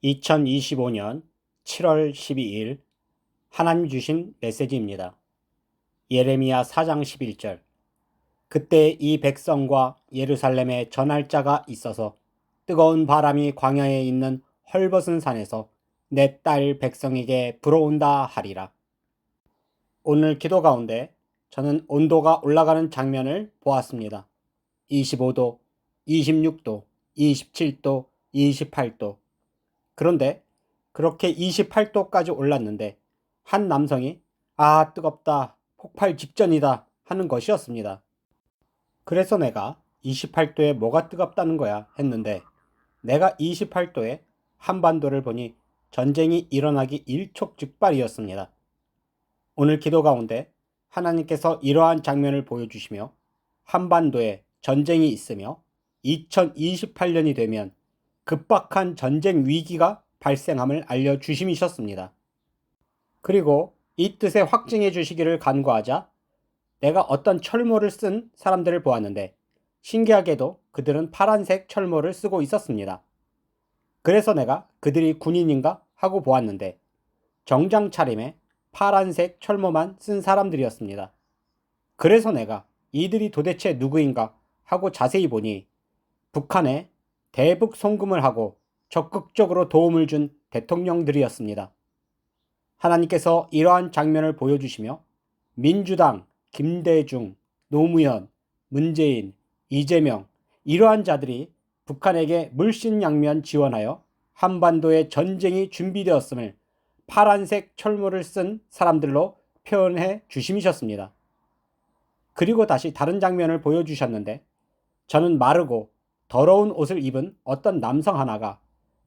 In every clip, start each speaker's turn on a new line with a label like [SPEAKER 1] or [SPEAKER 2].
[SPEAKER 1] 2025년 7월 12일 하나님 주신 메시지입니다. 예레미야 4장 11절. 그때 이 백성과 예루살렘에 전할 자가 있어서 뜨거운 바람이 광야에 있는 헐벗은 산에서 내 딸 백성에게 불어온다 하리라. 오늘 기도 가운데 저는 온도가 올라가는 장면을 보았습니다. 25도, 26도, 27도, 28도. 그런데 그렇게 28도까지 올랐는데 한 남성이 아 뜨겁다, 폭발 직전이다 하는 것이었습니다. 그래서 내가 28도에 뭐가 뜨겁다는 거야 했는데 내가 28도에 한반도를 보니 전쟁이 일어나기 일촉즉발이었습니다. 오늘 기도 가운데 하나님께서 이러한 장면을 보여주시며 한반도에 전쟁이 있으며 2028년이 되면 급박한 전쟁 위기가 발생함을 알려주심이셨습니다. 그리고 이 뜻에 확증해 주시기를 간구하자 내가 어떤 철모를 쓴 사람들을 보았는데 신기하게도 그들은 파란색 철모를 쓰고 있었습니다. 그래서 내가 그들이 군인인가 하고 보았는데 정장 차림에 파란색 철모만 쓴 사람들이었습니다. 그래서 내가 이들이 도대체 누구인가 하고 자세히 보니 북한에 대북 송금을 하고 적극적으로 도움을 준 대통령들이었습니다. 하나님께서 이러한 장면을 보여주시며 민주당, 김대중, 노무현, 문재인, 이재명 이러한 자들이 북한에게 물신양면 지원하여 한반도에 전쟁이 준비되었음을 파란색 철모를 쓴 사람들로 표현해 주심이셨습니다. 그리고 다시 다른 장면을 보여주셨는데 저는 마르고 더러운 옷을 입은 어떤 남성 하나가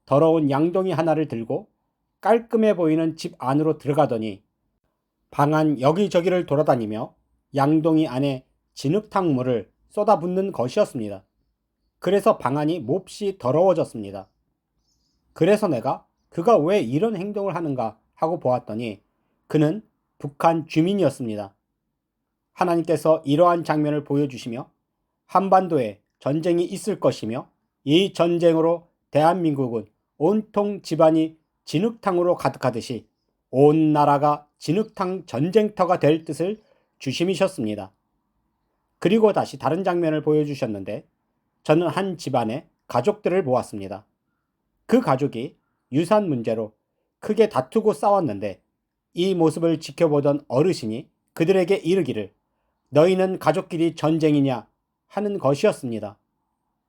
[SPEAKER 1] 더러운 양동이 하나를 들고 깔끔해 보이는 집 안으로 들어가더니 방 안 여기저기를 돌아다니며 양동이 안에 진흙탕 물을 쏟아붓는 것이었습니다. 그래서 방 안이 몹시 더러워졌습니다. 그래서 내가 그가 왜 이런 행동을 하는가 하고 보았더니 그는 북한 주민이었습니다. 하나님께서 이러한 장면을 보여주시며 한반도에 전쟁이 있을 것이며 이 전쟁으로 대한민국은 온통 집안이 진흙탕으로 가득하듯이 온 나라가 진흙탕 전쟁터가 될 뜻을 주심이셨습니다. 그리고 다시 다른 장면을 보여주셨는데 저는 한 집안의 가족들을 보았습니다. 그 가족이 유산 문제로 크게 다투고 싸웠는데 이 모습을 지켜보던 어르신이 그들에게 이르기를 너희는 가족끼리 전쟁이냐 하는 것이었습니다.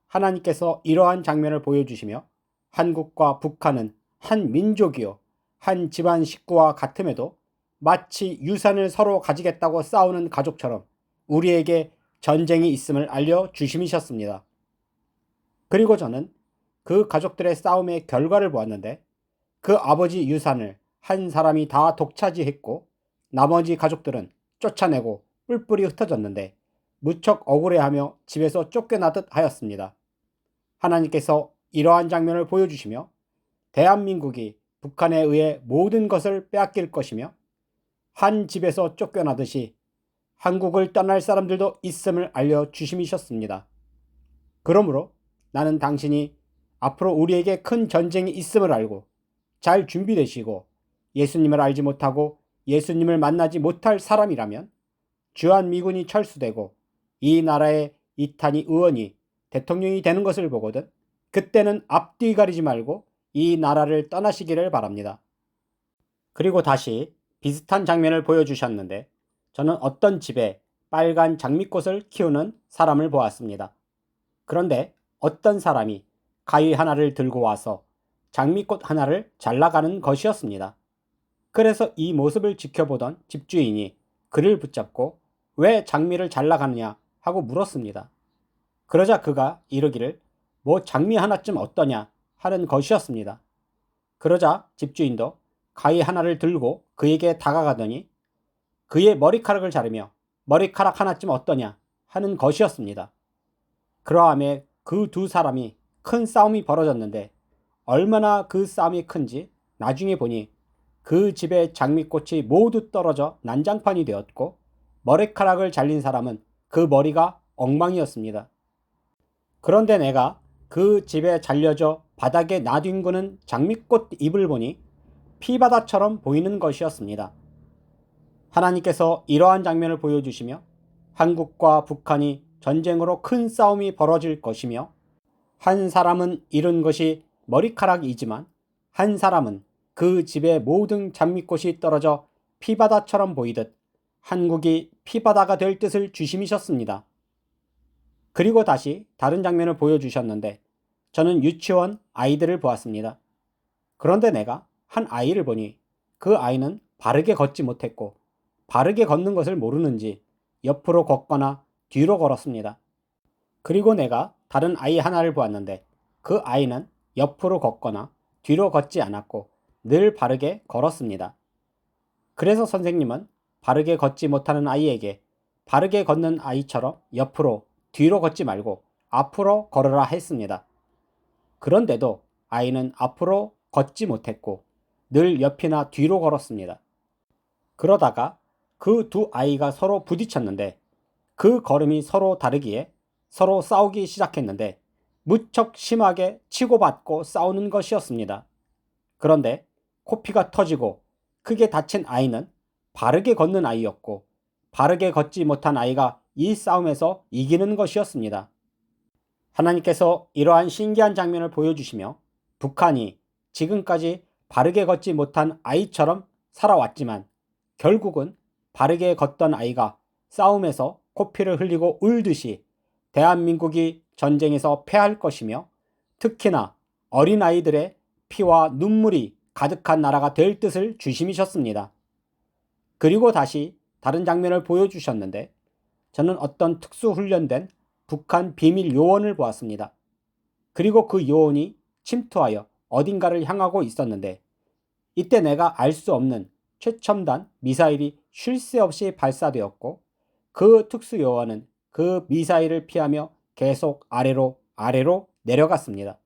[SPEAKER 1] 하나님께서 이러한 장면을 보여주시며 한국과 북한은 한 민족이요 한 집안 식구와 같음에도 마치 유산을 서로 가지겠다고 싸우는 가족처럼 우리에게 전쟁이 있음을 알려주심이셨습니다. 그리고 저는 그 가족들의 싸움의 결과를 보았는데 그 아버지 유산을 한 사람이 다 독차지했고 나머지 가족들은 쫓아내고 뿔뿔이 흩어졌는데 무척 억울해하며 집에서 쫓겨나듯 하였습니다. 하나님께서 이러한 장면을 보여주시며 대한민국이 북한에 의해 모든 것을 빼앗길 것이며 한 집에서 쫓겨나듯이 한국을 떠날 사람들도 있음을 알려주심이셨습니다. 그러므로 나는 당신이 앞으로 우리에게 큰 전쟁이 있음을 알고 잘 준비되시고 예수님을 알지 못하고 예수님을 만나지 못할 사람이라면 주한미군이 철수되고 이 나라의 이탄희 의원이 대통령이 되는 것을 보거든 그때는 앞뒤 가리지 말고 이 나라를 떠나시기를 바랍니다. 그리고 다시 비슷한 장면을 보여주셨는데 저는 어떤 집에 빨간 장미꽃을 키우는 사람을 보았습니다. 그런데 어떤 사람이 가위 하나를 들고 와서 장미꽃 하나를 잘라가는 것이었습니다. 그래서 이 모습을 지켜보던 집주인이 그를 붙잡고 왜 장미를 잘라가느냐 하고 물었습니다. 그러자 그가 이르기를 뭐 장미 하나쯤 어떠냐 하는 것이었습니다. 그러자 집주인도 가위 하나를 들고 그에게 다가가더니 그의 머리카락을 자르며 머리카락 하나쯤 어떠냐 하는 것이었습니다. 그러함에 그 두 사람이 큰 싸움이 벌어졌는데 얼마나 그 싸움이 큰지 나중에 보니 그 집의 장미꽃이 모두 떨어져 난장판이 되었고 머리카락을 잘린 사람은 그 머리가 엉망이었습니다. 그런데 내가 그 집에 잘려져 바닥에 나뒹구는 장미꽃 잎을 보니 피바다처럼 보이는 것이었습니다. 하나님께서 이러한 장면을 보여주시며 한국과 북한이 전쟁으로 큰 싸움이 벌어질 것이며 한 사람은 잃은 것이 머리카락이지만 한 사람은 그 집의 모든 장미꽃이 떨어져 피바다처럼 보이듯 한국이 피바다가 될 뜻을 주심이셨습니다. 그리고 다시 다른 장면을 보여주셨는데 저는 유치원 아이들을 보았습니다. 그런데 내가 한 아이를 보니 그 아이는 바르게 걷지 못했고 바르게 걷는 것을 모르는지 옆으로 걷거나 뒤로 걸었습니다. 그리고 내가 다른 아이 하나를 보았는데 그 아이는 옆으로 걷거나 뒤로 걷지 않았고 늘 바르게 걸었습니다. 그래서 선생님은 바르게 걷지 못하는 아이에게 바르게 걷는 아이처럼 옆으로 뒤로 걷지 말고 앞으로 걸으라 했습니다. 그런데도 아이는 앞으로 걷지 못했고 늘 옆이나 뒤로 걸었습니다. 그러다가 그 두 아이가 서로 부딪혔는데 그 걸음이 서로 다르기에 서로 싸우기 시작했는데 무척 심하게 치고받고 싸우는 것이었습니다. 그런데 코피가 터지고 크게 다친 아이는 바르게 걷는 아이였고 바르게 걷지 못한 아이가 이 싸움에서 이기는 것이었습니다. 하나님께서 이러한 신기한 장면을 보여주시며 북한이 지금까지 바르게 걷지 못한 아이처럼 살아왔지만 결국은 바르게 걷던 아이가 싸움에서 코피를 흘리고 울듯이 대한민국이 전쟁에서 패할 것이며 특히나 어린아이들의 피와 눈물이 가득한 나라가 될 뜻을 주심이셨습니다. 그리고 다시 다른 장면을 보여주셨는데 저는 어떤 특수훈련된 북한 비밀 요원을 보았습니다. 그리고 그 요원이 침투하여 어딘가를 향하고 있었는데 이때 내가 알 수 없는 최첨단 미사일이 쉴 새 없이 발사되었고 그 특수요원은 그 미사일을 피하며 계속 아래로 내려갔습니다.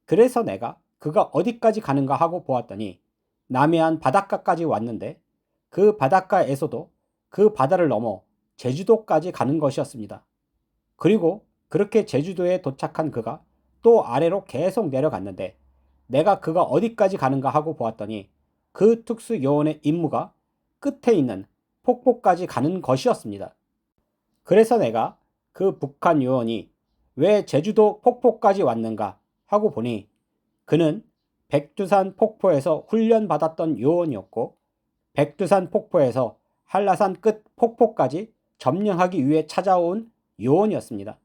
[SPEAKER 1] 그래서 내가 그가 어디까지 가는가 하고 보았더니 남해안 바닷가까지 왔는데 그 바닷가에서도 그 바다를 넘어 제주도까지 가는 것이었습니다. 그리고 그렇게 제주도에 도착한 그가 또 아래로 계속 내려갔는데 내가 그가 어디까지 가는가 하고 보았더니 그 특수요원의 임무가 끝에 있는 폭포까지 가는 것이었습니다. 그래서 내가 그 북한 요원이 왜 제주도 폭포까지 왔는가 하고 보니 그는 백두산 폭포에서 훈련받았던 요원이었고 백두산 폭포에서 한라산 끝 폭포까지 점령하기 위해 찾아온 요원이었습니다.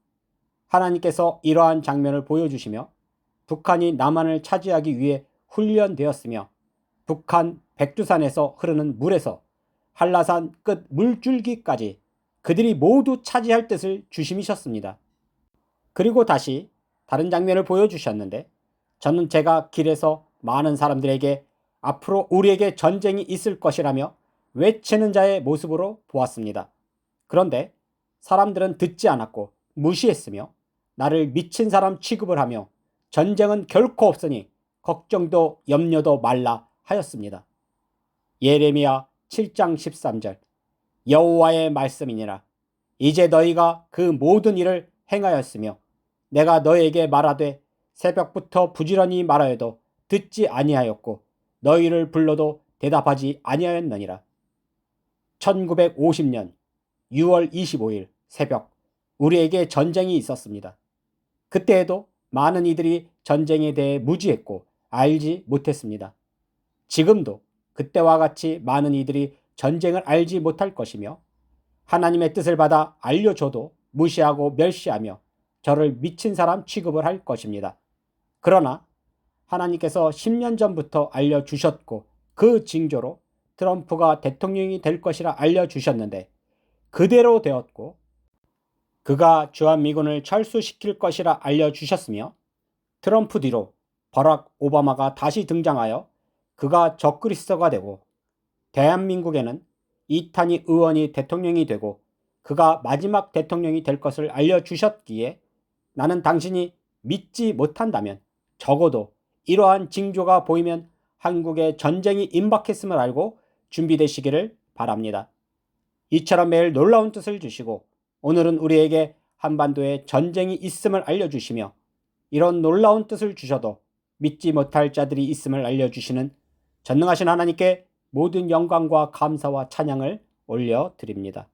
[SPEAKER 1] 하나님께서 이러한 장면을 보여주시며 북한이 남한을 차지하기 위해 훈련되었으며 북한 백두산에서 흐르는 물에서 한라산 끝 물줄기까지 그들이 모두 차지할 뜻을 주심이셨습니다. 그리고 다시 다른 장면을 보여주셨는데 저는 제가 길에서 많은 사람들에게 앞으로 우리에게 전쟁이 있을 것이라며 외치는 자의 모습으로 보았습니다. 그런데 사람들은 듣지 않았고 무시했으며 나를 미친 사람 취급을 하며 전쟁은 결코 없으니 걱정도 염려도 말라 하였습니다. 예레미야 7장 13절 여호와의 말씀이니라. 이제 너희가 그 모든 일을 행하였으며 내가 너희에게 말하되 새벽부터 부지런히 말하여도 듣지 아니하였고 너희를 불러도 대답하지 아니하였느니라. 1950년 6월 25일 새벽 우리에게 전쟁이 있었습니다. 그때에도 많은 이들이 전쟁에 대해 무지했고 알지 못했습니다. 지금도 그때와 같이 많은 이들이 전쟁을 알지 못할 것이며 하나님의 뜻을 받아 알려줘도 무시하고 멸시하며 저를 미친 사람 취급을 할 것입니다. 그러나 하나님께서 10년 전부터 알려주셨고 그 징조로 트럼프가 대통령이 될 것이라 알려주셨는데 그대로 되었고 그가 주한미군을 철수시킬 것이라 알려주셨으며 트럼프 뒤로 버락 오바마가 다시 등장하여 그가 적그리스도가 되고 대한민국에는 이탄희 의원이 대통령이 되고 그가 마지막 대통령이 될 것을 알려주셨기에 나는 당신이 믿지 못한다면 적어도 이러한 징조가 보이면 한국에 전쟁이 임박했음을 알고 준비되시기를 바랍니다. 이처럼 매일 놀라운 뜻을 주시고 오늘은 우리에게 한반도에 전쟁이 있음을 알려주시며 이런 놀라운 뜻을 주셔도 믿지 못할 자들이 있음을 알려주시는 전능하신 하나님께 모든 영광과 감사와 찬양을 올려드립니다.